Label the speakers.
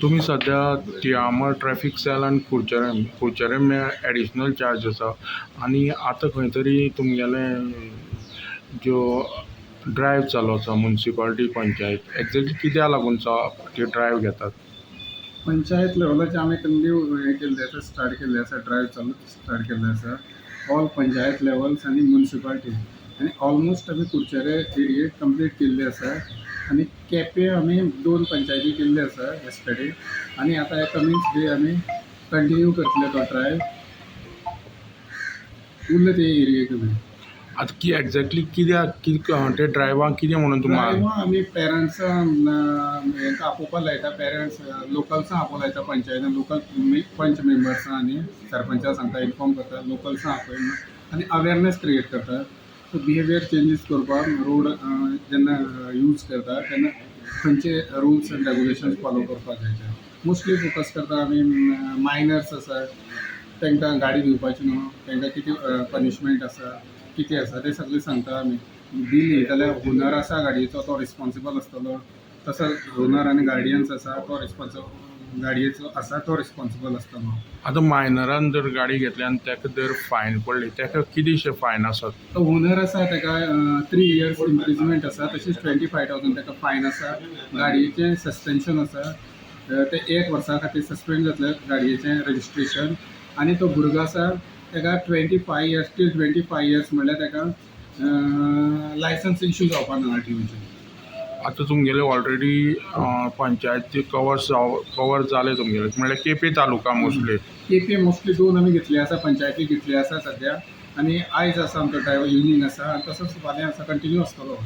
Speaker 1: तुमी सध्या तियामार traffic sale आनी कुडचरें एडिशनल चार्ज आसा आनी आतां खंय तरी तुमगेले ज्यो ड्रायव्ह चालू आसा मुन्सिपालिटी पंचायत एक्झॅक्टली कित्याक लागून त्यो ड्रायव्ह घेतात?
Speaker 2: पंचायत लेवलाचे आमी न्यू हें केल्लें आसा, स्टार्ट केल्लें आसा, ड्रायव्ह चालू स्टार्ट केल्लें आसा ऑल पंचायत लेवल्स आनी मुन्सिपालिटी आनी ऑलमोस्ट आमी कुडचरे एरियेक कंप्लीट केल्ली आसा आनी केपें आमी 2 पंचायती केल्ली आसा येस्टरडे आनी आतां ह्या कमिंग डे आमी कंटिन्यू करतले तो ड्रायव्ह उरले ते एरियेक आमी.
Speaker 1: आतां की एक्झॅक्टली कित्याक ते ड्रायव्हाक कितें म्हणून तुम्हाला
Speaker 2: ड्रायव्हां आमी पेरंट्सां हेंकां आपोवपाक लायता, पेरंट्स लोकल्सां आपोवपाक लायता पंचायतीन, लोकल पंच मेंबर्सां आनी सरपंचाक सांगता, इन्फॉर्म करता, लोकल्सां आपयता आनी अवेरनेस क्रिएट करता. सो बिहेवियर चेंजीस करपाक रोड जेन्ना यूज करता तेन्ना खंयचे रुल्स एंड रेगुलेशन्स फॉलो करपाक जाय ते मोस्टली फोकस करता आमी. मायनर्स आसा तांकां गाडी दिवपाची न्हू, तांकां कितें पनिशमेंट आसा कितें आसा तें सगळें सांगता आमी. दिली जाल्यार ओनर आसा गाडयेचो तो रिस्पॉन्सिबल आसतलो, तसो ओनर आनी गार्डियन्स आसा तो गाडयेचो आसा तो रिस्पॉन्सिबल आसतलो.
Speaker 1: आतां मायनरान जर गाडी घेतली आनी ताका जर फायन पडली ताका कितेंशे फायन आसात?
Speaker 2: तो ओनर आसा ताका 3 years इम्प्रिजमेंट आसा, तशेंच 25,000 ताका फायन आसा. गाडयेचें सस्पेन्शन आसा, ते 1 वर्सा खातीर सस्पेंड जातलें गाडयेचें रजिस्ट्रेशन. आनी तो भुरगो आसा ताका 25 years till 25 years म्हणल्यार ताका लायसन्स इश्यू जावपा ना RTOचें.
Speaker 1: आतां तुमगेले ऑलरेडी पंचायत कवर जाले तुमगेले म्हणल्यार केपें तालुका मोस्टली.
Speaker 2: केपें मोस्टली 2 आमी घेतली आसा, पंचायती घेतली आसा सद्या आनी आयज आसा आमचो ड्रायव्हर इवनिंग आसा आनी तसोच फाल्यां आसा, कंटिन्यू आसतलो.